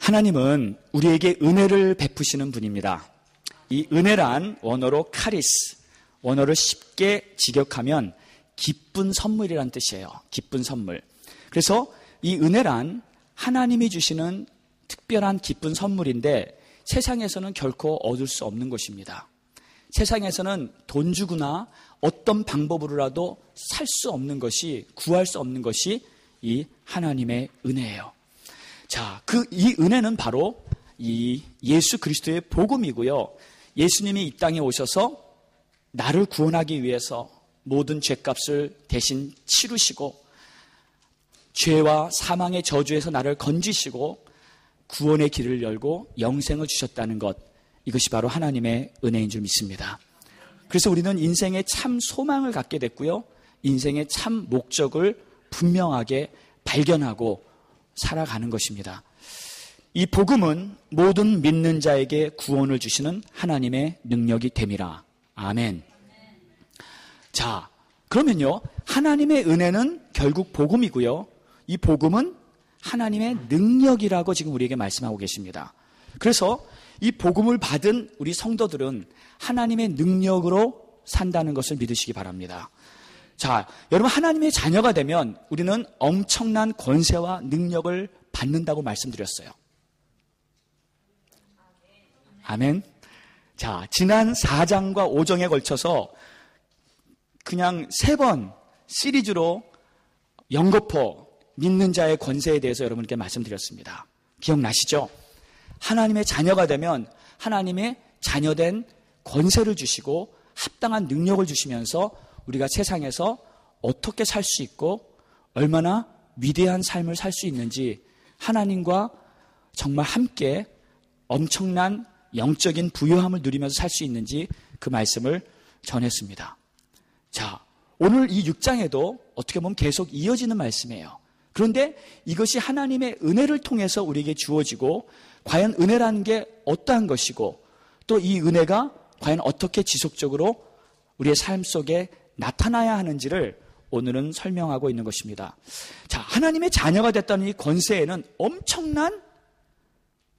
하나님은 우리에게 은혜를 베푸시는 분입니다. 이 은혜란 원어로 카리스, 원어를 쉽게 직역하면 기쁜 선물이란 뜻이에요. 기쁜 선물. 그래서 이 은혜란 하나님이 주시는 특별한 기쁜 선물인데 세상에서는 결코 얻을 수 없는 것입니다. 세상에서는 돈 주거나 어떤 방법으로라도 살 수 없는 것이, 구할 수 없는 것이 이 하나님의 은혜예요. 자, 이 은혜는 바로 이 예수 그리스도의 복음이고요. 예수님이 이 땅에 오셔서 나를 구원하기 위해서 모든 죄값을 대신 치르시고 죄와 사망의 저주에서 나를 건지시고 구원의 길을 열고 영생을 주셨다는 것, 이것이 바로 하나님의 은혜인 줄 믿습니다. 그래서 우리는 인생에 참 소망을 갖게 됐고요. 인생의 참 목적을 분명하게 발견하고 살아가는 것입니다. 이 복음은 모든 믿는 자에게 구원을 주시는 하나님의 능력이 됨이라. 아멘. 자, 그러면요, 하나님의 은혜는 결국 복음이고요. 이 복음은 하나님의 능력이라고 지금 우리에게 말씀하고 계십니다. 그래서 이 복음을 받은 우리 성도들은 하나님의 능력으로 산다는 것을 믿으시기 바랍니다. 자, 여러분, 하나님의 자녀가 되면 우리는 엄청난 권세와 능력을 받는다고 말씀드렸어요. 아멘. 자, 지난 4장과 5장에 걸쳐서 그냥 3번 시리즈로 연거푸 믿는 자의 권세에 대해서 여러분께 말씀드렸습니다. 기억나시죠? 하나님의 자녀가 되면 하나님의 자녀된 권세를 주시고 합당한 능력을 주시면서 우리가 세상에서 어떻게 살 수 있고 얼마나 위대한 삶을 살 수 있는지 하나님과 정말 함께 엄청난 영적인 부요함을 누리면서 살 수 있는지 그 말씀을 전했습니다. 자, 오늘 이 6장에도 어떻게 보면 계속 이어지는 말씀이에요. 그런데 이것이 하나님의 은혜를 통해서 우리에게 주어지고 과연 은혜라는 게 어떠한 것이고 또 이 은혜가 과연 어떻게 지속적으로 우리의 삶 속에 나타나야 하는지를 오늘은 설명하고 있는 것입니다. 자, 하나님의 자녀가 됐다는 이 권세에는 엄청난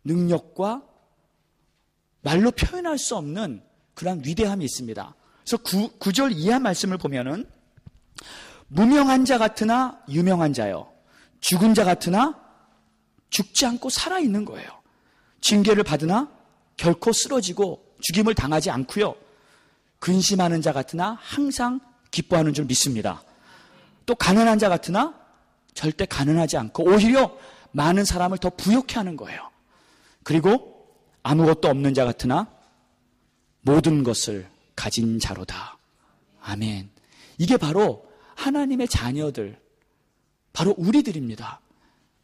능력과 말로 표현할 수 없는 그런 위대함이 있습니다. 그래서 9절 이하 말씀을 보면은 무명한 자 같으나 유명한 자요, 죽은 자 같으나 죽지 않고 살아있는 거예요. 징계를 받으나 결코 쓰러지고 죽임을 당하지 않고요. 근심하는 자 같으나 항상 기뻐하는 줄 믿습니다. 또 가난한 자 같으나 절대 가난하지 않고 오히려 많은 사람을 더 부욕해 하는 거예요. 그리고 아무것도 없는 자 같으나 모든 것을 가진 자로다. 아멘. 이게 바로 하나님의 자녀들, 바로 우리들입니다.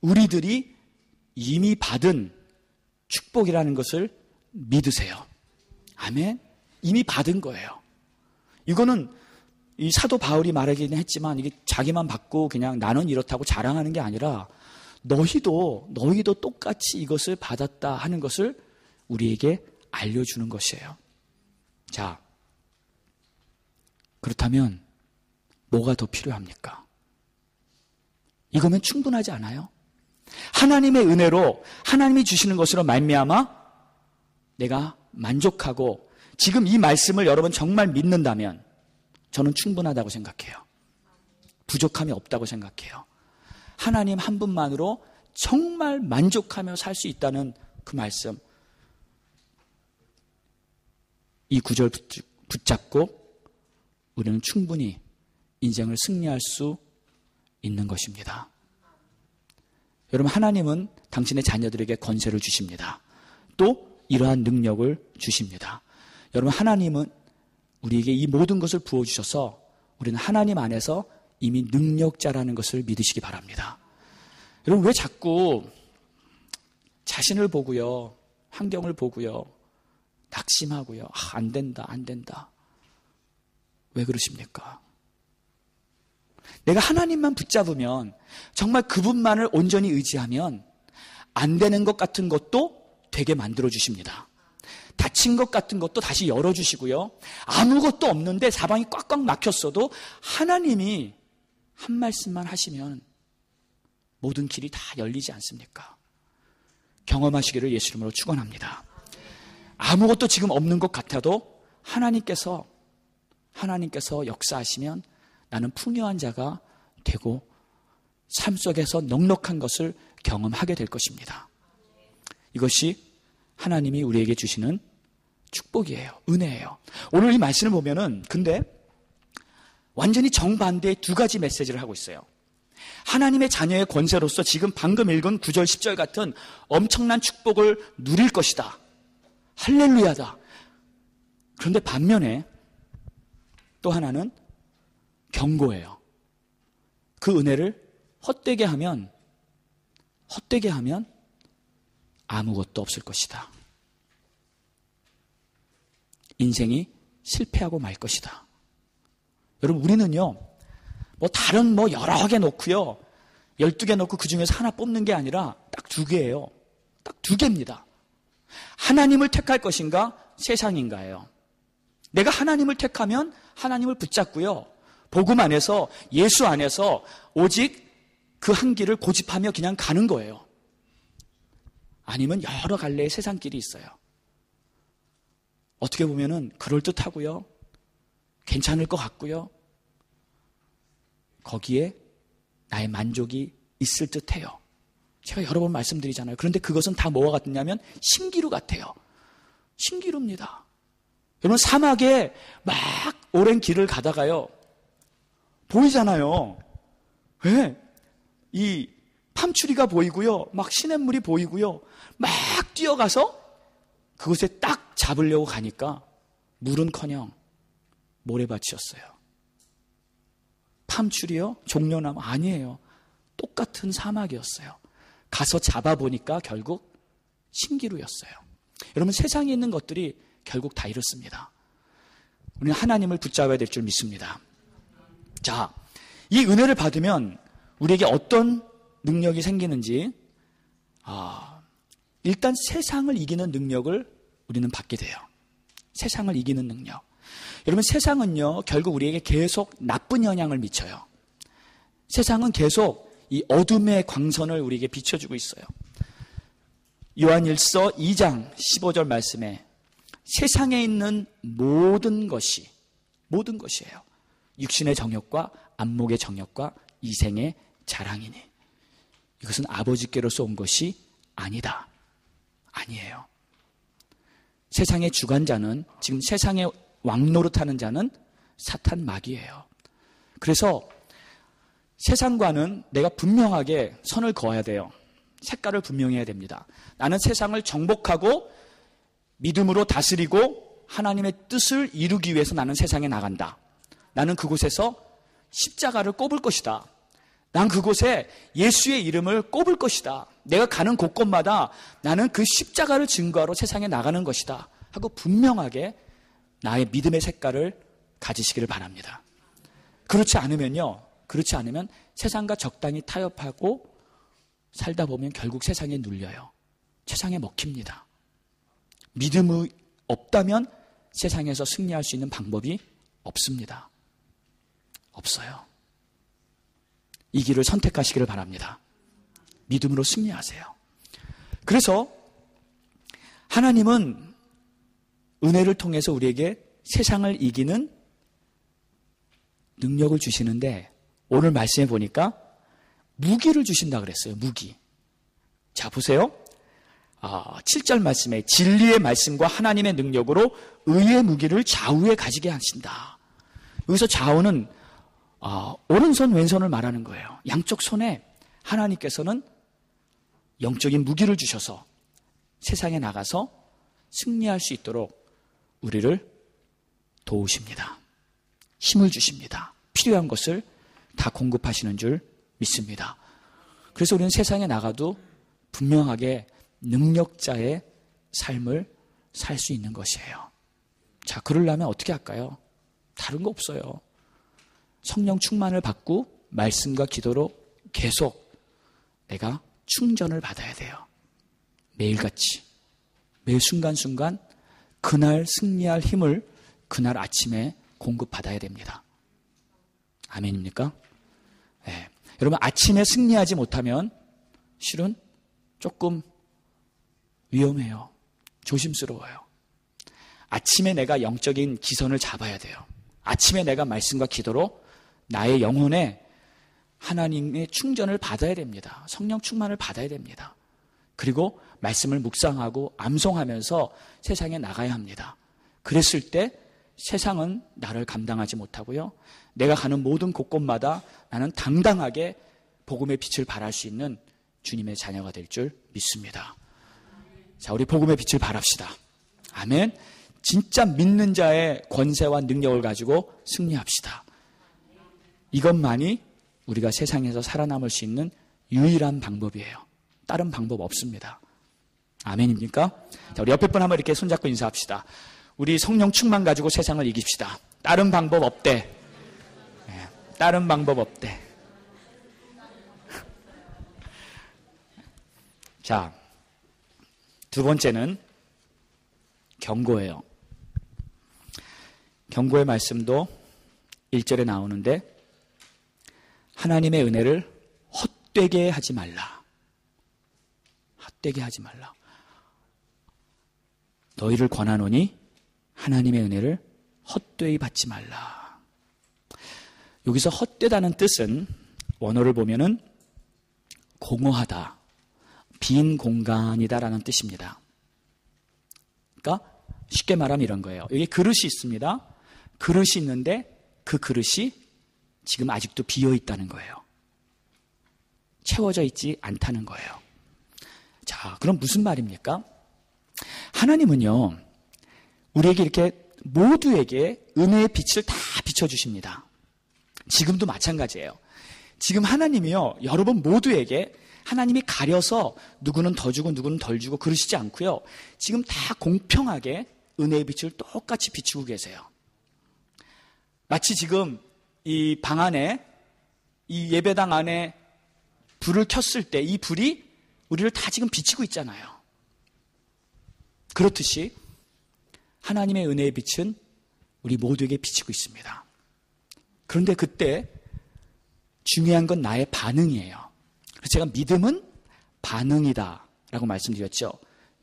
우리들이 이미 받은 축복이라는 것을 믿으세요. 아멘. 이미 받은 거예요. 이거는 이 사도 바울이 말하기는 했지만 이게 자기만 받고 그냥 나는 이렇다고 자랑하는 게 아니라 너희도 똑같이 이것을 받았다 하는 것을 우리에게 알려주는 것이에요. 자, 그렇다면 뭐가 더 필요합니까? 이거면 충분하지 않아요? 하나님의 은혜로 하나님이 주시는 것으로 말미암아 내가 만족하고 지금 이 말씀을 여러분 정말 믿는다면 저는 충분하다고 생각해요. 부족함이 없다고 생각해요. 하나님 한 분만으로 정말 만족하며 살 수 있다는 그 말씀, 이 구절 붙잡고 우리는 충분히 인생을 승리할 수 있는 것입니다. 여러분, 하나님은 당신의 자녀들에게 권세를 주십니다. 또 이러한 능력을 주십니다. 여러분, 하나님은 우리에게 이 모든 것을 부어주셔서 우리는 하나님 안에서 이미 능력자라는 것을 믿으시기 바랍니다. 여러분, 왜 자꾸 자신을 보고요, 환경을 보고요, 낙심하고요, 안 된다. 왜 그러십니까? 내가 하나님만 붙잡으면, 정말 그분만을 온전히 의지하면 안 되는 것 같은 것도 되게 만들어 주십니다. 닫힌 것 같은 것도 다시 열어주시고요. 아무것도 없는데 사방이 꽉꽉 막혔어도 하나님이 한 말씀만 하시면 모든 길이 다 열리지 않습니까? 경험하시기를 예수 이름으로 축원합니다. 아무것도 지금 없는 것 같아도 하나님께서 역사하시면 나는 풍요한 자가 되고 삶 속에서 넉넉한 것을 경험하게 될 것입니다. 이것이 하나님이 우리에게 주시는 축복이에요. 은혜예요. 오늘 이 말씀을 보면은 근데 완전히 정반대의 두 가지 메시지를 하고 있어요. 하나님의 자녀의 권세로서 지금 방금 읽은 9절 10절 같은 엄청난 축복을 누릴 것이다. 할렐루야다. 그런데 반면에 또 하나는 경고예요. 그 은혜를 헛되게 하면 아무것도 없을 것이다. 인생이 실패하고 말 것이다. 여러분, 우리는요, 다른 여러 개 놓고요, 12개 놓고 그 중에서 하나 뽑는 게 아니라 딱 2개예요. 딱 2개입니다. 하나님을 택할 것인가, 세상인가예요. 내가 하나님을 택하면 하나님을 붙잡고요, 복음 안에서, 예수 안에서 오직 그 한 길을 고집하며 그냥 가는 거예요. 아니면 여러 갈래의 세상 길이 있어요. 어떻게 보면은 그럴듯하고요, 괜찮을 것 같고요, 거기에 나의 만족이 있을 듯해요. 제가 여러 번 말씀드리잖아요. 그런데 그것은 다 뭐와 같냐면 신기루 같아요. 신기루입니다. 여러분, 사막에 막 오랜 길을 가다가요, 보이잖아요. 왜? 이 팜추리가 보이고요, 막 시냇물이 보이고요, 막 뛰어가서 그곳에 딱 잡으려고 가니까 물은커녕 모래밭이었어요. 팜추리요? 종려나무? 아니에요. 똑같은 사막이었어요. 가서 잡아보니까 결국 신기루였어요. 여러분, 세상에 있는 것들이 결국 다 이렇습니다. 우리는 하나님을 붙잡아야 될 줄 믿습니다. 자, 이 은혜를 받으면 우리에게 어떤 능력이 생기는지, 일단 세상을 이기는 능력을 우리는 받게 돼요. 세상을 이기는 능력. 여러분, 세상은요, 결국 우리에게 계속 나쁜 영향을 미쳐요. 세상은 계속 이 어둠의 광선을 우리에게 비춰주고 있어요. 요한일서 2장 15절 말씀에 세상에 있는 모든 것이에요. 육신의 정욕과 안목의 정욕과 이생의 자랑이니 이것은 아버지께로서 온 것이 아니다. 아니에요. 세상의 주관자는, 지금 세상의 왕노릇하는 자는 사탄 마귀예요. 그래서 세상과는 내가 분명하게 선을 그어야 돼요. 색깔을 분명히 해야 됩니다. 나는 세상을 정복하고 믿음으로 다스리고 하나님의 뜻을 이루기 위해서 나는 세상에 나간다. 나는 그곳에서 십자가를 꼽을 것이다. 난 그곳에 예수의 이름을 꼽을 것이다. 내가 가는 곳곳마다 나는 그 십자가를 증거하러 세상에 나가는 것이다 하고 분명하게 나의 믿음의 색깔을 가지시기를 바랍니다. 그렇지 않으면 세상과 적당히 타협하고 살다 보면 결국 세상에 눌려요. 세상에 먹힙니다. 믿음이 없다면 세상에서 승리할 수 있는 방법이 없습니다. 없어요. 이 길을 선택하시기를 바랍니다. 믿음으로 승리하세요. 그래서 하나님은 은혜를 통해서 우리에게 세상을 이기는 능력을 주시는데, 오늘 말씀해 보니까 무기를 주신다 그랬어요. 무기. 자, 보세요. 7절 말씀에 진리의 말씀과 하나님의 능력으로 의의 무기를 좌우에 가지게 하신다. 여기서 좌우는 오른손 왼손을 말하는 거예요. 양쪽 손에 하나님께서는 영적인 무기를 주셔서 세상에 나가서 승리할 수 있도록 우리를 도우십니다. 힘을 주십니다. 필요한 것을 다 공급하시는 줄 믿습니다. 그래서 우리는 세상에 나가도 분명하게 능력자의 삶을 살 수 있는 것이에요. 자, 그러려면 어떻게 할까요? 다른 거 없어요. 성령 충만을 받고 말씀과 기도로 계속 내가 충전을 받아야 돼요. 매일같이, 매 순간순간 그날 승리할 힘을 그날 아침에 공급받아야 됩니다. 아멘입니까? 네. 여러분, 아침에 승리하지 못하면 실은 조금 위험해요. 조심스러워요. 아침에 내가 영적인 기선을 잡아야 돼요. 아침에 내가 말씀과 기도로 나의 영혼에 하나님의 충전을 받아야 됩니다. 성령 충만을 받아야 됩니다. 그리고 말씀을 묵상하고 암송하면서 세상에 나가야 합니다. 그랬을 때 세상은 나를 감당하지 못하고요. 내가 가는 모든 곳곳마다 나는 당당하게 복음의 빛을 발할 수 있는 주님의 자녀가 될 줄 믿습니다. 자, 우리 복음의 빛을 발합시다. 아멘. 진짜 믿는 자의 권세와 능력을 가지고 승리합시다. 이것만이 우리가 세상에서 살아남을 수 있는 유일한 방법이에요. 다른 방법 없습니다. 아멘입니까? 자, 우리 옆에 분 한번 이렇게 손잡고 인사합시다. 우리 성령 충만 가지고 세상을 이깁시다. 다른 방법 없대. 네, 다른 방법 없대. 자, 두 번째는 경고예요. 경고의 말씀도 1절에 나오는데 하나님의 은혜를 헛되게 하지 말라. 헛되게 하지 말라. 너희를 권하노니 하나님의 은혜를 헛되이 받지 말라. 여기서 헛되다는 뜻은 원어를 보면은 공허하다, 빈 공간이다라는 뜻입니다. 그러니까 쉽게 말하면 이런 거예요. 여기 그릇이 있습니다. 그릇이 있는데 그 그릇이 지금 아직도 비어 있다는 거예요. 채워져 있지 않다는 거예요. 자, 그럼 무슨 말입니까? 하나님은요, 우리에게 이렇게 모두에게 은혜의 빛을 다 비춰주십니다. 지금도 마찬가지예요. 지금 하나님이요, 여러분 모두에게 하나님이 가려서 누구는 더 주고 누구는 덜 주고 그러시지 않고요. 지금 다 공평하게 은혜의 빛을 똑같이 비추고 계세요. 마치 지금 이 방 안에, 이 예배당 안에 불을 켰을 때 이 불이 우리를 다 지금 비치고 있잖아요. 그렇듯이 하나님의 은혜의 빛은 우리 모두에게 비치고 있습니다. 그런데 그때 중요한 건 나의 반응이에요. 그래서 제가 믿음은 반응이다 라고 말씀드렸죠.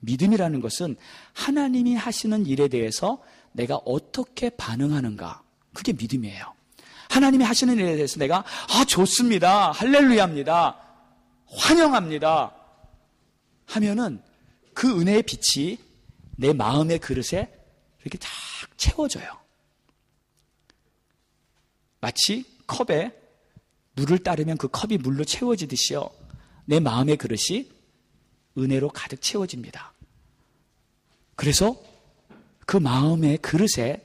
믿음이라는 것은 하나님이 하시는 일에 대해서 내가 어떻게 반응하는가, 그게 믿음이에요. 하나님이 하시는 일에 대해서 내가 좋습니다, 할렐루야입니다, 환영합니다 하면은 그 은혜의 빛이 내 마음의 그릇에 이렇게 쫙 채워져요. 마치 컵에 물을 따르면 그 컵이 물로 채워지듯이요, 내 마음의 그릇이 은혜로 가득 채워집니다. 그래서 그 마음의 그릇에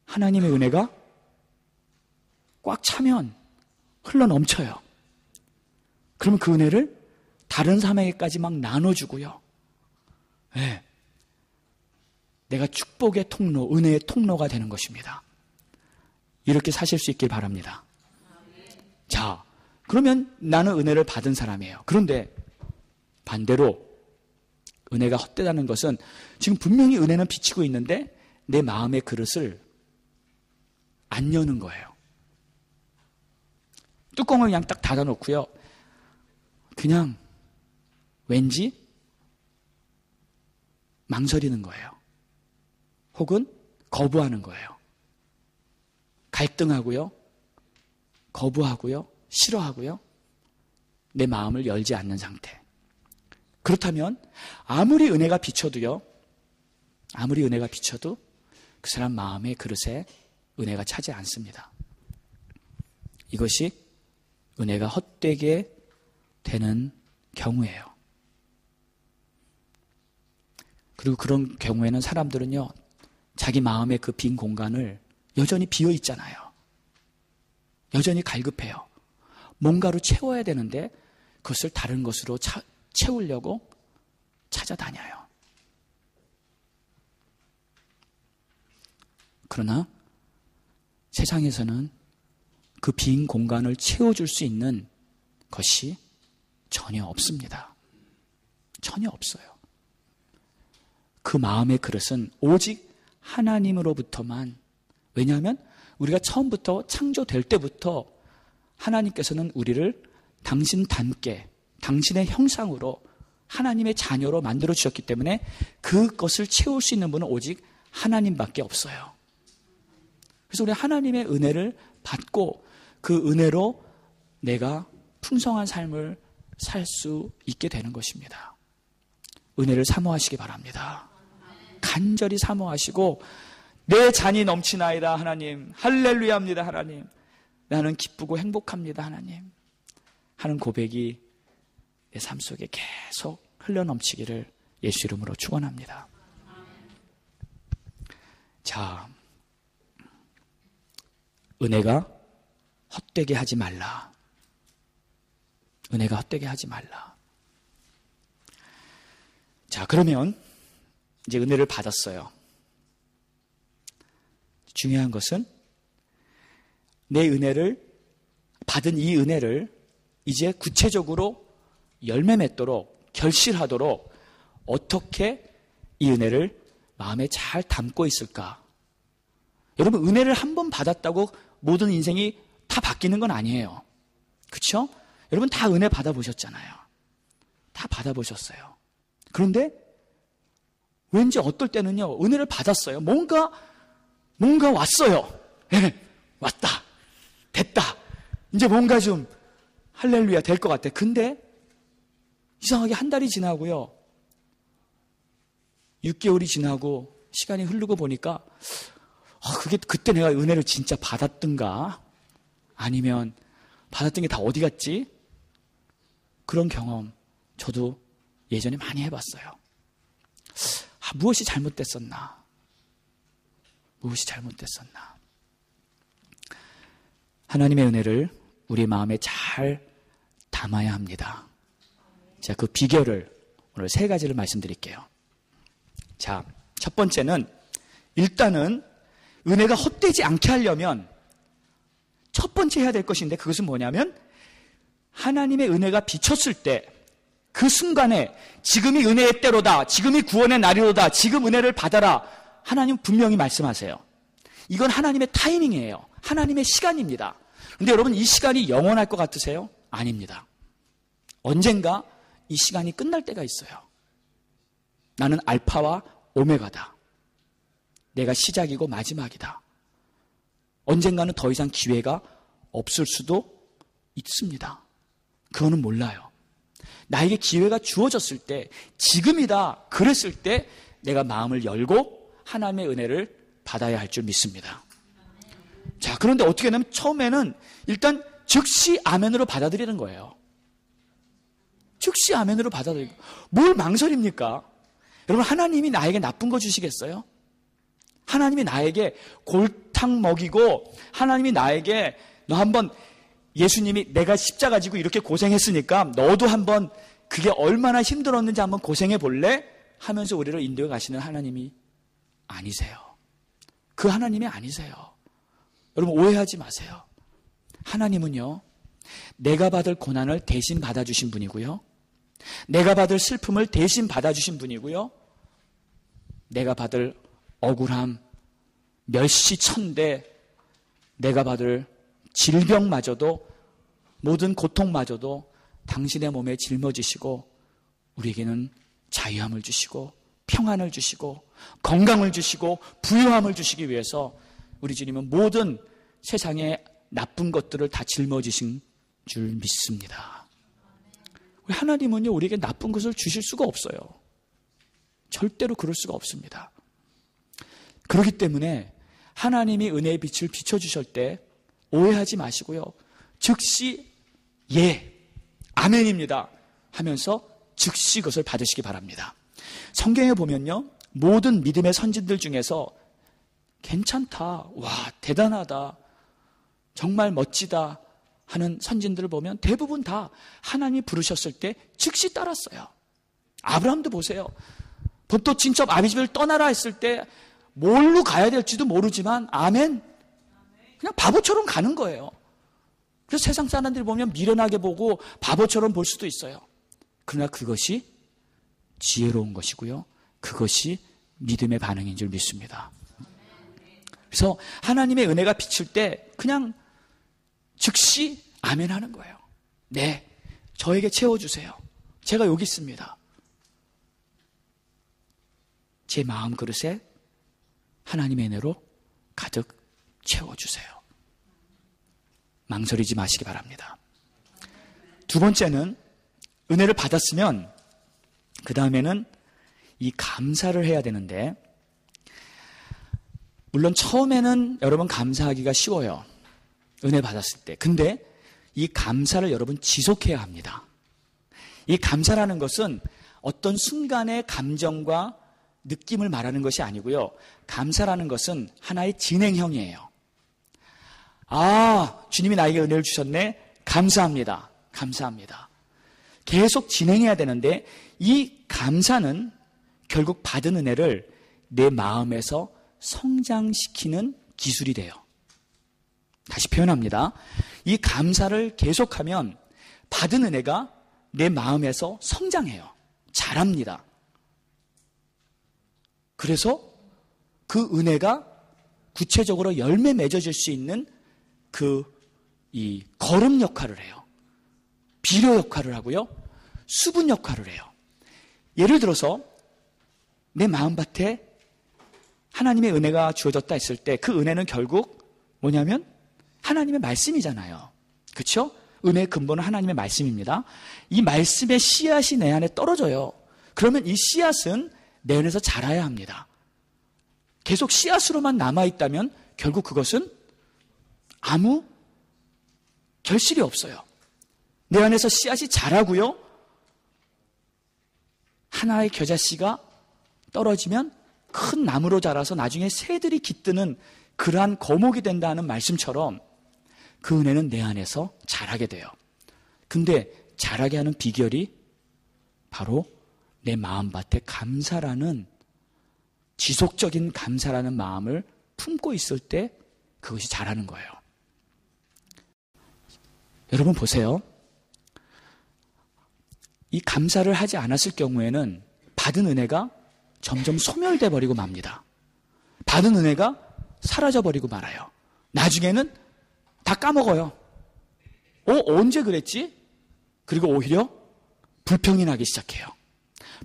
하나님의 은혜가 꽉 차면 흘러 넘쳐요. 그러면 그 은혜를 다른 사람에게까지 막 나눠주고요. 네. 내가 축복의 통로, 은혜의 통로가 되는 것입니다. 이렇게 사실 수 있길 바랍니다. 자, 그러면 나는 은혜를 받은 사람이에요. 그런데 반대로 은혜가 헛되다는 것은 지금 분명히 은혜는 비치고 있는데 내 마음의 그릇을 안 여는 거예요. 뚜껑을 그냥 딱 닫아놓고요, 그냥 왠지 망설이는 거예요. 혹은 거부하는 거예요. 갈등하고요, 거부하고요, 싫어하고요, 내 마음을 열지 않는 상태. 그렇다면 아무리 은혜가 비쳐도요, 아무리 은혜가 비쳐도 그 사람 마음의 그릇에 은혜가 차지 않습니다. 이것이 은혜가 헛되게 되는 경우예요. 그리고 그런 경우에는 사람들은요, 자기 마음의 그 빈 공간을 여전히 비어 있잖아요. 여전히 갈급해요. 뭔가로 채워야 되는데 그것을 다른 것으로 채우려고 찾아다녀요. 그러나 세상에서는 그 빈 공간을 채워줄 수 있는 것이 전혀 없습니다. 전혀 없어요. 그 마음의 그릇은 오직 하나님으로부터만, 왜냐하면 우리가 처음부터 창조될 때부터 하나님께서는 우리를 당신 닮게, 당신의 형상으로 하나님의 자녀로 만들어 주셨기 때문에 그것을 채울 수 있는 분은 오직 하나님밖에 없어요. 그래서 우리 하나님의 은혜를 받고 그 은혜로 내가 풍성한 삶을 살 수 있게 되는 것입니다. 은혜를 사모하시기 바랍니다. 간절히 사모하시고 내 잔이 넘치나이다 하나님, 할렐루야입니다 하나님, 나는 기쁘고 행복합니다 하나님 하는 고백이 내 삶 속에 계속 흘러넘치기를 예수 이름으로 축원합니다. 자, 은혜가 헛되게 하지 말라. 은혜가 헛되게 하지 말라. 자, 그러면 이제 은혜를 받았어요. 중요한 것은 내 은혜를 받은 이 은혜를 이제 구체적으로 열매 맺도록 결실하도록 어떻게 이 은혜를 마음에 잘 담고 있을까? 여러분, 은혜를 한 번 받았다고 모든 인생이 다 바뀌는 건 아니에요. 그렇죠? 여러분 다 은혜 받아보셨잖아요. 다 받아보셨어요. 그런데 왠지 어떨 때는요, 은혜를 받았어요. 뭔가 왔어요. 네, 왔다. 됐다. 이제 뭔가 좀 할렐루야 될 것 같아. 근데 이상하게 한 달이 지나고요, 6개월이 지나고 시간이 흐르고 보니까 그때 내가 은혜를 진짜 받았던가 아니면 받았던 게 다 어디 갔지? 그런 경험 저도 예전에 많이 해봤어요. 무엇이 잘못됐었나? 무엇이 잘못됐었나? 하나님의 은혜를 우리 마음에 잘 담아야 합니다. 자, 그 비결을 오늘 3가지를 말씀드릴게요. 자, 첫 번째는 일단은 은혜가 헛되지 않게 하려면 첫 번째 해야 될 것인데 그것은 뭐냐면 하나님의 은혜가 비쳤을 때 그 순간에 지금이 은혜의 때로다, 지금이 구원의 날이로다, 지금 은혜를 받아라, 하나님 분명히 말씀하세요. 이건 하나님의 타이밍이에요. 하나님의 시간입니다. 근데 여러분, 이 시간이 영원할 것 같으세요? 아닙니다. 언젠가 이 시간이 끝날 때가 있어요. 나는 알파와 오메가다. 내가 시작이고 마지막이다. 언젠가는 더 이상 기회가 없을 수도 있습니다. 그거는 몰라요. 나에게 기회가 주어졌을 때, 지금이다 그랬을 때 내가 마음을 열고 하나님의 은혜를 받아야 할 줄 믿습니다. 자, 그런데 어떻게 하냐면 처음에는 일단 즉시 아멘으로 받아들이는 거예요. 즉시 아멘으로 받아들이고. 뭘 망설입니까? 여러분, 하나님이 나에게 나쁜 거 주시겠어요? 하나님이 나에게 골탕 먹이고, 하나님이 나에게 너 한번, 예수님이 내가 십자가 지고 이렇게 고생했으니까 너도 한번 그게 얼마나 힘들었는지 한번 고생해 볼래? 하면서 우리를 인도해 가시는 하나님이 아니세요. 그 하나님이 아니세요. 여러분, 오해하지 마세요. 하나님은요, 내가 받을 고난을 대신 받아주신 분이고요, 내가 받을 슬픔을 대신 받아주신 분이고요, 내가 받을 억울함, 멸시천대, 내가 받을 질병마저도, 모든 고통마저도 당신의 몸에 짊어지시고 우리에게는 자유함을 주시고 평안을 주시고 건강을 주시고 부유함을 주시기 위해서 우리 주님은 모든 세상의 나쁜 것들을 다 짊어지신 줄 믿습니다. 우리 하나님은요, 우리에게 나쁜 것을 주실 수가 없어요. 절대로 그럴 수가 없습니다. 그렇기 때문에 하나님이 은혜의 빛을 비춰주실 때 오해하지 마시고요, 즉시 예, 아멘입니다 하면서 즉시 그것을 받으시기 바랍니다. 성경에 보면요, 모든 믿음의 선진들 중에서 괜찮다, 와, 대단하다, 정말 멋지다 하는 선진들을 보면 대부분 다 하나님이 부르셨을 때 즉시 따랐어요. 아브라함도 보세요. 본토 친척 아비집을 떠나라 했을 때 뭘로 가야 될지도 모르지만 아멘, 그냥 바보처럼 가는 거예요. 그래서 세상 사람들이 보면 미련하게 보고 바보처럼 볼 수도 있어요. 그러나 그것이 지혜로운 것이고요, 그것이 믿음의 반응인 줄 믿습니다. 그래서 하나님의 은혜가 비칠 때 그냥 즉시 아멘 하는 거예요. 네, 저에게 채워주세요. 제가 여기 있습니다. 제 마음 그릇에 하나님의 은혜로 가득 채워주세요. 망설이지 마시기 바랍니다. 두 번째는 은혜를 받았으면 그 다음에는 이 감사를 해야 되는데, 물론 처음에는 여러분 감사하기가 쉬워요. 은혜 받았을 때. 근데 이 감사를 여러분 지속해야 합니다. 이 감사라는 것은 어떤 순간의 감정과 느낌을 말하는 것이 아니고요. 감사라는 것은 하나의 진행형이에요. 아, 주님이 나에게 은혜를 주셨네. 감사합니다. 감사합니다. 계속 진행해야 되는데 이 감사는 결국 받은 은혜를 내 마음에서 성장시키는 기술이 돼요. 다시 표현합니다. 이 감사를 계속하면 받은 은혜가 내 마음에서 성장해요. 자랍니다. 그래서 그 은혜가 구체적으로 열매 맺어질 수 있는 이 거름 역할을 해요. 비료 역할을 하고요. 수분 역할을 해요. 예를 들어서 내 마음밭에 하나님의 은혜가 주어졌다 했을 때 그 은혜는 결국 뭐냐면 하나님의 말씀이잖아요. 그렇죠? 은혜의 근본은 하나님의 말씀입니다. 이 말씀의 씨앗이 내 안에 떨어져요. 그러면 이 씨앗은 내 안에서 자라야 합니다. 계속 씨앗으로만 남아있다면 결국 그것은 아무 결실이 없어요. 내 안에서 씨앗이 자라고요. 하나의 겨자씨가 떨어지면 큰 나무로 자라서 나중에 새들이 깃드는 그러한 거목이 된다는 말씀처럼 그 은혜는 내 안에서 자라게 돼요. 근데 자라게 하는 비결이 바로 내 마음밭에 감사라는, 지속적인 감사라는 마음을 품고 있을 때 그것이 자라는 거예요. 여러분 보세요. 이 감사를 하지 않았을 경우에는 받은 은혜가 점점 소멸돼 버리고 맙니다. 받은 은혜가 사라져 버리고 말아요. 나중에는 다 까먹어요. 언제 그랬지? 그리고 오히려 불평이 나기 시작해요.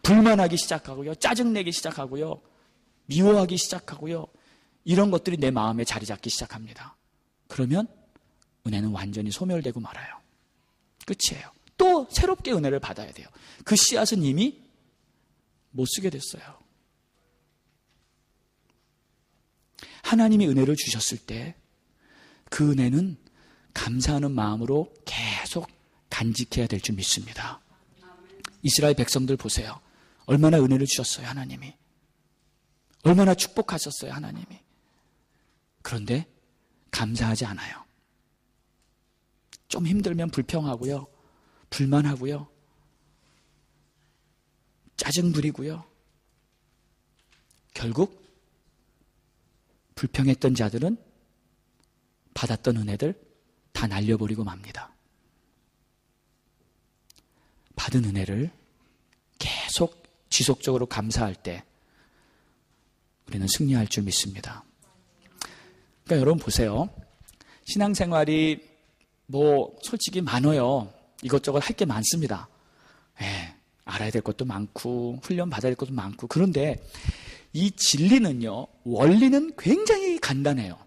불만하기 시작하고요. 짜증내기 시작하고요. 미워하기 시작하고요. 이런 것들이 내 마음에 자리 잡기 시작합니다. 그러면 은혜는 완전히 소멸되고 말아요. 끝이에요. 또 새롭게 은혜를 받아야 돼요. 그 씨앗은 이미 못 쓰게 됐어요. 하나님이 은혜를 주셨을 때 그 은혜는 감사하는 마음으로 계속 간직해야 될 줄 믿습니다. 이스라엘 백성들 보세요. 얼마나 은혜를 주셨어요, 하나님이. 얼마나 축복하셨어요, 하나님이. 그런데 감사하지 않아요. 좀 힘들면 불평하고요. 불만하고요. 짜증 부리고요. 결국 불평했던 자들은 받았던 은혜들 다 날려버리고 맙니다. 받은 은혜를 계속 지속적으로 감사할 때 우리는 승리할 줄 믿습니다. 그러니까 여러분 보세요. 신앙생활이 솔직히 많아요. 이것저것 할 게 많습니다. 알아야 될 것도 많고 훈련 받아야 될 것도 많고. 그런데 이 진리는요, 원리는 굉장히 간단해요.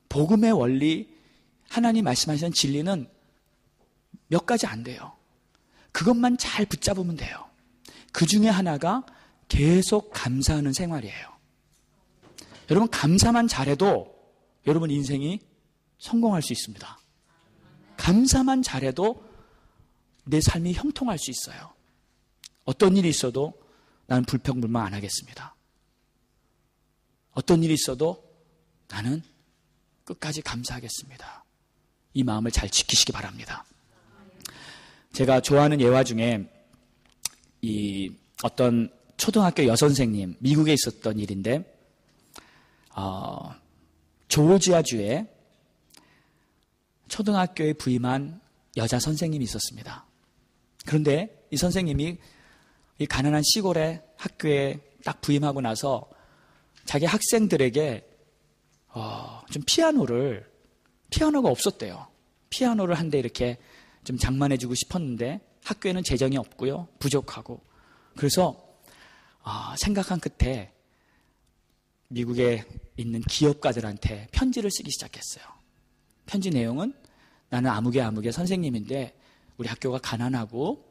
복음의 원리, 하나님 말씀하시는 진리는 몇 가지 안 돼요. 그것만 잘 붙잡으면 돼요. 그 중에 하나가 계속 감사하는 생활이에요. 여러분 감사만 잘해도 여러분 인생이 성공할 수 있습니다. 감사만 잘해도 내 삶이 형통할 수 있어요. 어떤 일이 있어도 나는 불평불만 안 하겠습니다. 어떤 일이 있어도 나는 끝까지 감사하겠습니다. 이 마음을 잘 지키시기 바랍니다. 제가 좋아하는 예화 중에 어떤 초등학교 여선생님, 미국에 있었던 일인데 조지아주에 초등학교에 부임한 여자 선생님이 있었습니다. 그런데 이 선생님이 이 가난한 시골의 학교에 딱 부임하고 나서 자기 학생들에게 좀 피아노가 없었대요. 피아노를 한 대 이렇게 좀 장만해주고 싶었는데 학교에는 재정이 없고요. 부족하고. 그래서 생각한 끝에 미국에 있는 기업가들한테 편지를 쓰기 시작했어요. 편지 내용은 나는 아무개 선생님인데 우리 학교가 가난하고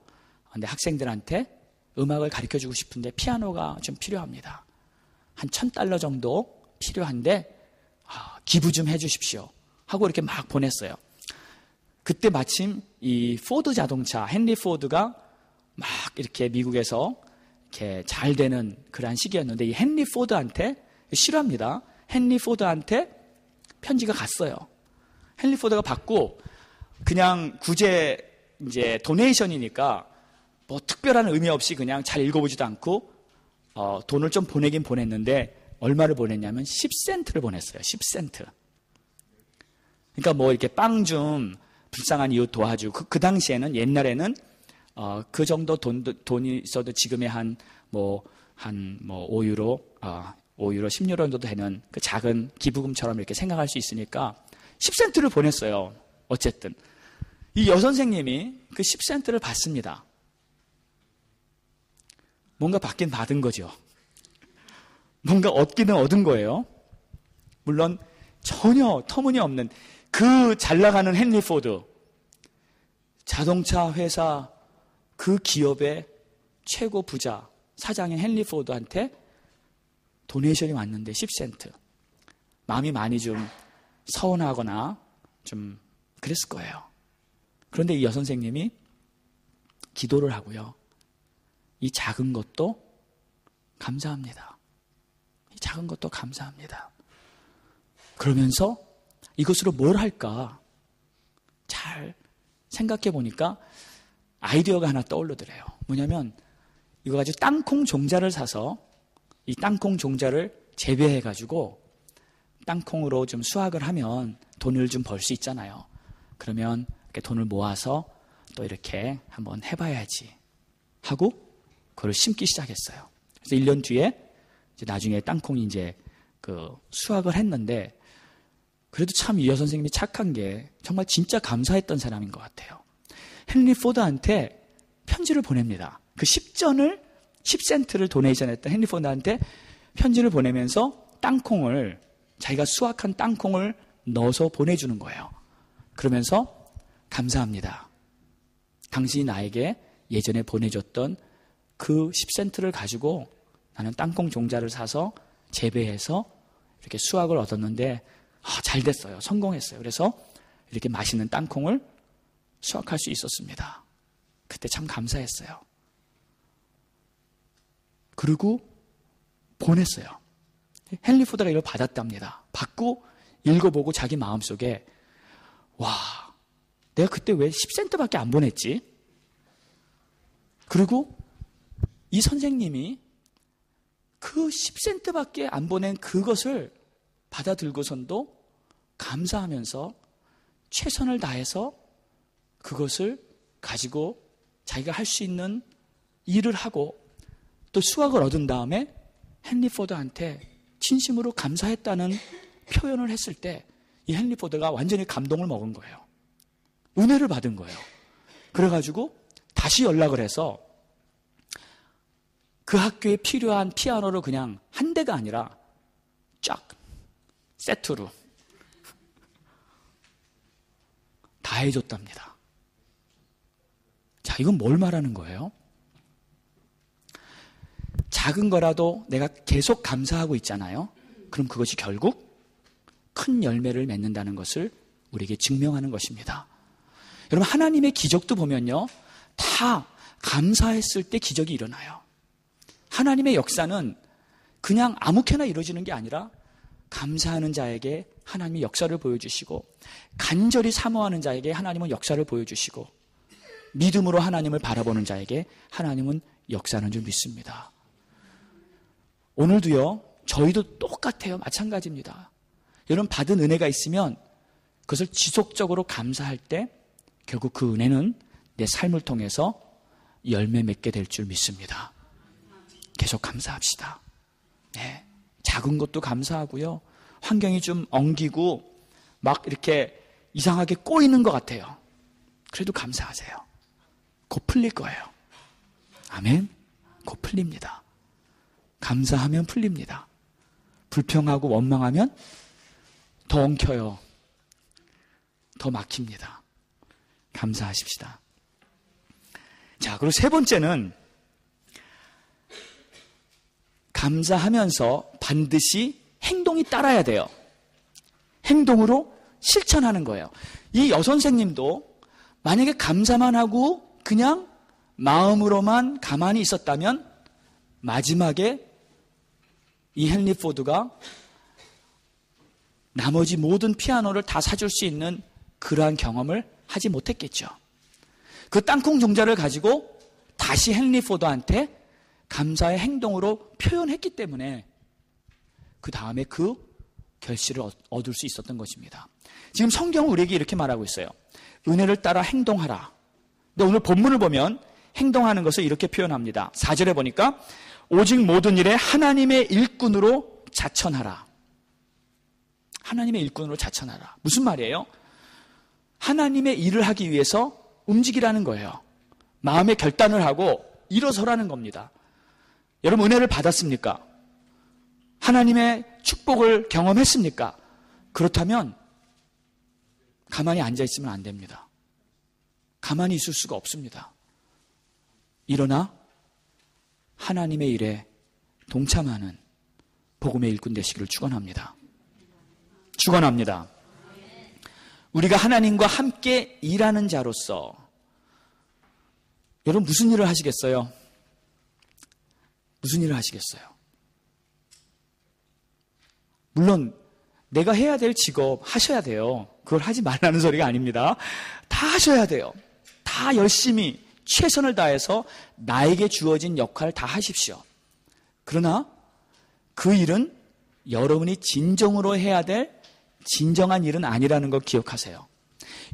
내 학생들한테 음악을 가르쳐주고 싶은데 피아노가 좀 필요합니다. 한 $1,000 정도 필요한데 기부 좀 해주십시오 하고 이렇게 막 보냈어요. 그때 마침 이 포드 자동차, 헨리 포드가 막 이렇게 미국에서 이렇게 잘 되는 그러한 시기였는데 이 헨리 포드한테 싫어합니다. 헨리 포드한테 편지가 갔어요. 헨리 포드가 받고 그냥 구제 이제 도네이션이니까 뭐 특별한 의미 없이 그냥 잘 읽어보지도 않고 돈을 좀 보내긴 보냈는데 얼마를 보냈냐면 10센트를 보냈어요. 10센트. 그러니까 뭐 이렇게 빵 좀 불쌍한 이웃 도와주고 그 당시에는 옛날에는 그 정도 돈이 있어도 지금의 한 5유로 10유로 정도 되는 그 작은 기부금처럼 이렇게 생각할 수 있으니까 10센트를 보냈어요. 어쨌든 이 여선생님이 그 10센트를 받습니다. 뭔가 받긴 받은 거죠. 뭔가 얻기는 얻은 거예요. 물론 전혀 터무니없는 그 잘 나가는 헨리 포드, 자동차 회사 그 기업의 최고 부자 사장인 헨리 포드한테 도네이션이 왔는데 10센트. 마음이 많이 좀 서운하거나 좀 그랬을 거예요. 그런데 이 여선생님이 기도를 하고요. 이 작은 것도 감사합니다. 이 작은 것도 감사합니다. 그러면서 이것으로 뭘 할까? 잘 생각해 보니까 아이디어가 하나 떠오르더래요. 뭐냐면 이거 가지고 땅콩 종자를 사서 이 땅콩 종자를 재배해 가지고 땅콩으로 좀 수확을 하면 돈을 좀 벌 수 있잖아요. 그러면 이렇게 돈을 모아서 또 이렇게 한번 해봐야지 하고 그걸 심기 시작했어요. 그래서 1년 뒤에 이제 나중에 땅콩이 이제 그 수확을 했는데 그래도 참 이 여선생님이 착한 게 정말 진짜 감사했던 사람인 것 같아요. 헨리 포드한테 편지를 보냅니다. 그 10센트를 도네이션했던 헨리 포드한테 편지를 보내면서 땅콩을 자기가 수확한 땅콩을 넣어서 보내주는 거예요. 그러면서 감사합니다. 당신이 나에게 예전에 보내줬던 그 10센트를 가지고 나는 땅콩 종자를 사서 재배해서 이렇게 수확을 얻었는데 잘 됐어요. 성공했어요. 그래서 이렇게 맛있는 땅콩을 수확할 수 있었습니다. 그때 참 감사했어요. 그리고 보냈어요. 헨리 포드가 이걸 받았답니다. 받고 읽어보고 자기 마음속에 와, 내가 그때 왜 10센트밖에 안 보냈지? 그리고 이 선생님이 그 10센트밖에 안 보낸 그것을 받아들고선도 감사하면서 최선을 다해서 그것을 가지고 자기가 할 수 있는 일을 하고 또 수확을 얻은 다음에 헨리 포드한테 진심으로 감사했다는 표현을 했을 때 이 헨리 포드가 완전히 감동을 먹은 거예요. 은혜를 받은 거예요. 그래가지고 다시 연락을 해서 그 학교에 필요한 피아노를 그냥 한 대가 아니라 쫙 세트로 다 해줬답니다. 자, 이건 뭘 말하는 거예요? 작은 거라도 내가 계속 감사하고 있잖아요. 그럼 그것이 결국 큰 열매를 맺는다는 것을 우리에게 증명하는 것입니다. 여러분, 하나님의 기적도 보면요, 다 감사했을 때 기적이 일어나요. 하나님의 역사는 그냥 아무렇게나 이루어지는 게 아니라 감사하는 자에게 하나님이 역사를 보여주시고 간절히 사모하는 자에게 하나님은 역사를 보여주시고 믿음으로 하나님을 바라보는 자에게 하나님은 역사하는 줄 믿습니다. 오늘도요, 저희도 똑같아요. 마찬가지입니다. 여러분, 받은 은혜가 있으면 그것을 지속적으로 감사할 때 결국 그 은혜는 내 삶을 통해서 열매 맺게 될 줄 믿습니다. 계속 감사합시다. 네, 작은 것도 감사하고요. 환경이 좀 엉기고 막 이렇게 이상하게 꼬이는 것 같아요. 그래도 감사하세요. 곧 풀릴 거예요. 아멘. 곧 풀립니다. 감사하면 풀립니다. 불평하고 원망하면 더 엉켜요. 더 막힙니다. 감사하십시다. 자, 그리고 세 번째는 감사하면서 반드시 행동이 따라야 돼요. 행동으로 실천하는 거예요. 이 여선생님도 만약에 감사만 하고 그냥 마음으로만 가만히 있었다면 마지막에 이 헨리 포드가 나머지 모든 피아노를 다 사줄 수 있는 그러한 경험을 하지 못했겠죠. 그 땅콩 종자를 가지고 다시 헨리 포드한테 감사의 행동으로 표현했기 때문에 그 다음에 그 결실을 얻을 수 있었던 것입니다. 지금 성경은 우리에게 이렇게 말하고 있어요. 은혜를 따라 행동하라. 근데 오늘 본문을 보면 행동하는 것을 이렇게 표현합니다. 4절에 보니까 오직 모든 일에 하나님의 일꾼으로 자천하라. 하나님의 일꾼으로 자천하라. 무슨 말이에요? 하나님의 일을 하기 위해서 움직이라는 거예요. 마음의 결단을 하고 일어서라는 겁니다. 여러분 은혜를 받았습니까? 하나님의 축복을 경험했습니까? 그렇다면 가만히 앉아있으면 안 됩니다. 가만히 있을 수가 없습니다. 일어나 하나님의 일에 동참하는 복음의 일꾼 되시기를 축원합니다. 축원합니다. 우리가 하나님과 함께 일하는 자로서 여러분 무슨 일을 하시겠어요? 무슨 일을 하시겠어요? 물론 내가 해야 될 직업 하셔야 돼요. 그걸 하지 말라는 소리가 아닙니다. 다 하셔야 돼요. 다 열심히 최선을 다해서 나에게 주어진 역할을 다 하십시오. 그러나 그 일은 여러분이 진정으로 해야 될 진정한 일은 아니라는 걸 기억하세요.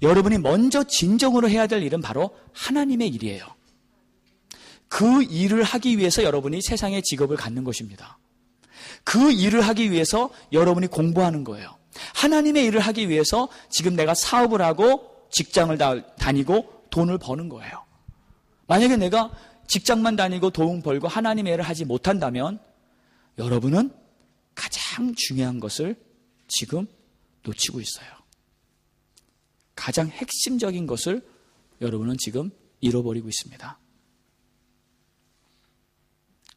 여러분이 먼저 진정으로 해야 될 일은 바로 하나님의 일이에요. 그 일을 하기 위해서 여러분이 세상의 직업을 갖는 것입니다. 그 일을 하기 위해서 여러분이 공부하는 거예요. 하나님의 일을 하기 위해서 지금 내가 사업을 하고 직장을 다니고 돈을 버는 거예요. 만약에 내가 직장만 다니고 돈 벌고 하나님의 일을 하지 못한다면 여러분은 가장 중요한 것을 지금 놓치고 있어요. 가장 핵심적인 것을 여러분은 지금 잃어버리고 있습니다.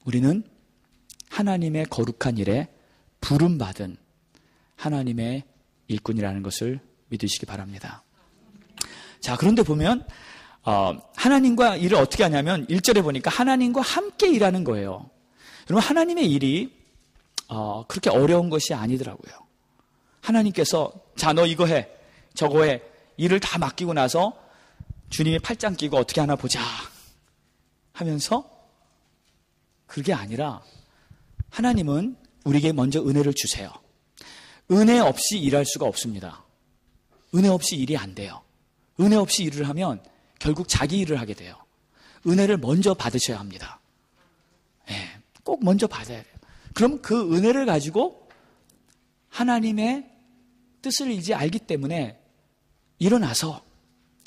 우리는 하나님의 거룩한 일에 부름받은 하나님의 일꾼이라는 것을 믿으시기 바랍니다. 자, 그런데 보면 하나님과 일을 어떻게 하냐면 1절에 보니까 하나님과 함께 일하는 거예요. 여러분 하나님의 일이 그렇게 어려운 것이 아니더라고요. 하나님께서 자, 너 이거 해, 저거 해, 일을 다 맡기고 나서 주님이 팔짱 끼고 어떻게 하나 보자 하면서 그게 아니라 하나님은 우리에게 먼저 은혜를 주세요. 은혜 없이 일할 수가 없습니다. 은혜 없이 일이 안 돼요. 은혜 없이 일을 하면 결국 자기 일을 하게 돼요. 은혜를 먼저 받으셔야 합니다. 네, 꼭 먼저 받아야 돼요. 그럼 그 은혜를 가지고 하나님의 뜻을 이제 알기 때문에 일어나서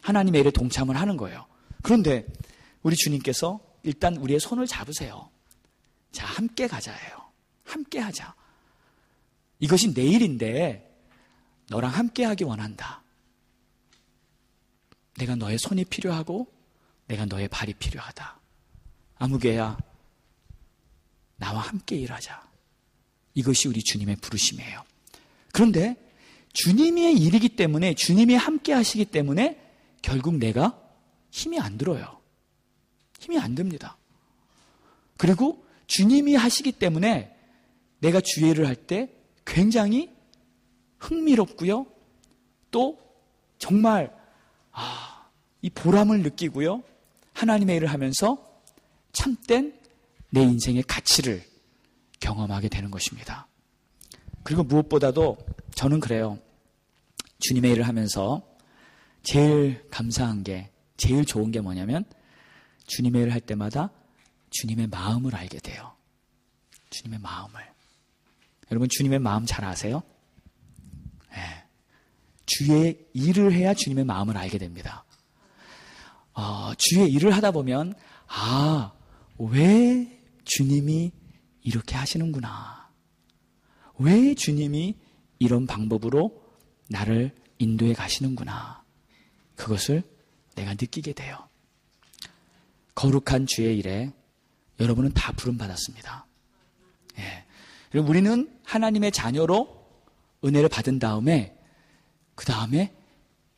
하나님의 일에 동참을 하는 거예요. 그런데 우리 주님께서 일단 우리의 손을 잡으세요. 자, 함께 가자예요. 함께 하자. 이것이 내 일인데 너랑 함께 하기 원한다. 내가 너의 손이 필요하고 내가 너의 발이 필요하다. 아무개야 나와 함께 일하자. 이것이 우리 주님의 부르심이에요. 그런데 주님의 일이기 때문에 주님이 함께 하시기 때문에 결국 내가 힘이 안 들어요. 힘이 안 듭니다. 그리고 주님이 하시기 때문에 내가 주의 일을 할 때 굉장히 흥미롭고요. 또 정말 이 보람을 느끼고요. 하나님의 일을 하면서 참된 내 인생의 가치를 경험하게 되는 것입니다. 그리고 무엇보다도 저는 그래요. 주님의 일을 하면서 제일 감사한 게, 제일 좋은 게 뭐냐면 주님의 일을 할 때마다 주님의 마음을 알게 돼요. 주님의 마음을. 여러분 주님의 마음 잘 아세요? 네. 주의 일을 해야 주님의 마음을 알게 됩니다. 주의 일을 하다 보면 왜 주님이 이렇게 하시는구나. 왜 주님이 이런 방법으로 나를 인도해 가시는구나. 그것을 내가 느끼게 돼요. 거룩한 주의 일에 여러분은 다 부름받았습니다. 예. 그리고 우리는 하나님의 자녀로 은혜를 받은 다음에 그 다음에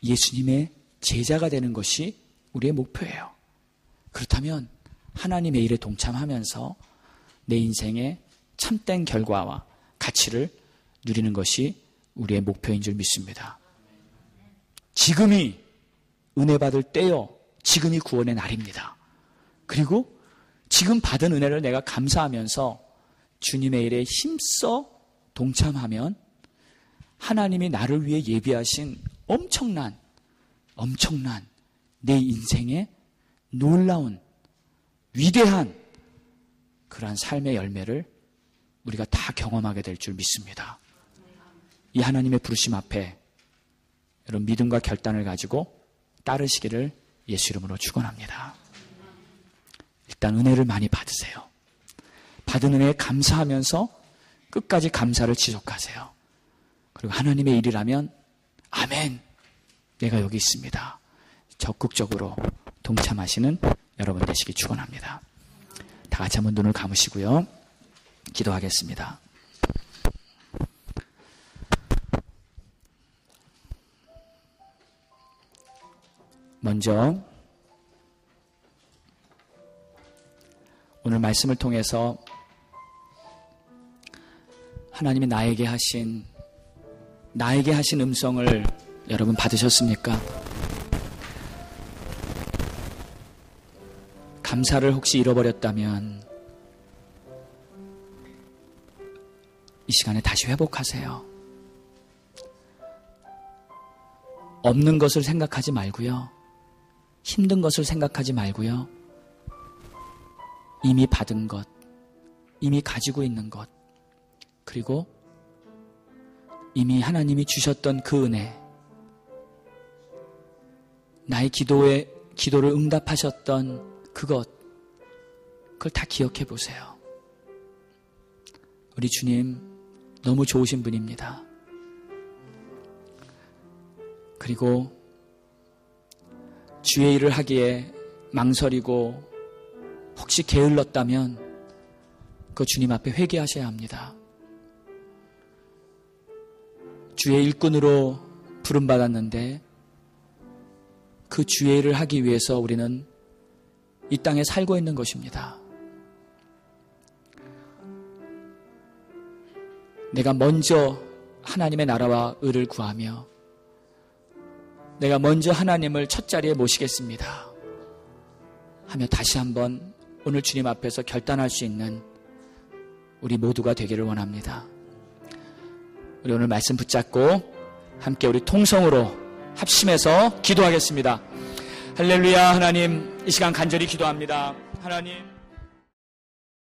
예수님의 제자가 되는 것이 우리의 목표예요. 그렇다면 하나님의 일에 동참하면서 내 인생의 참된 결과와 가치를 누리는 것이 우리의 목표인 줄 믿습니다. 지금이 은혜 받을 때요. 지금이 구원의 날입니다. 그리고 지금 받은 은혜를 내가 감사하면서 주님의 일에 힘써 동참하면 하나님이 나를 위해 예비하신 엄청난 내 인생의 놀라운 위대한 그러한 삶의 열매를 우리가 다 경험하게 될 줄 믿습니다. 이 하나님의 부르심 앞에 여러분 믿음과 결단을 가지고 따르시기를 예수 이름으로 축원합니다. 일단 은혜를 많이 받으세요. 받은 은혜에 감사하면서 끝까지 감사를 지속하세요. 그리고 하나님의 일이라면 아멘, 내가 여기 있습니다. 적극적으로 동참하시는 여러분 되시기 축원합니다. 다 같이 한번 눈을 감으시고요. 기도하겠습니다. 먼저 오늘 말씀을 통해서 하나님이 나에게 하신 음성을 여러분 받으셨습니까? 감사를 혹시 잃어버렸다면 이 시간에 다시 회복하세요. 없는 것을 생각하지 말고요. 힘든 것을 생각하지 말고요. 이미 받은 것, 이미 가지고 있는 것, 그리고 이미 하나님이 주셨던 그 은혜, 나의 기도를 응답하셨던 그걸 다 기억해 보세요. 우리 주님 너무 좋으신 분입니다. 그리고 주의 일을 하기에 망설이고 혹시 게을렀다면 그 주님 앞에 회개하셔야 합니다. 주의 일꾼으로 부름받았는데 그 주의 일을 하기 위해서 우리는 이 땅에 살고 있는 것입니다. 내가 먼저 하나님의 나라와 의를 구하며 내가 먼저 하나님을 첫 자리에 모시겠습니다 하며 다시 한번 오늘 주님 앞에서 결단할 수 있는 우리 모두가 되기를 원합니다. 우리 오늘 말씀 붙잡고 함께 우리 통성으로 합심해서 기도하겠습니다. 할렐루야. 하나님, 이 시간 간절히 기도합니다. 하나님.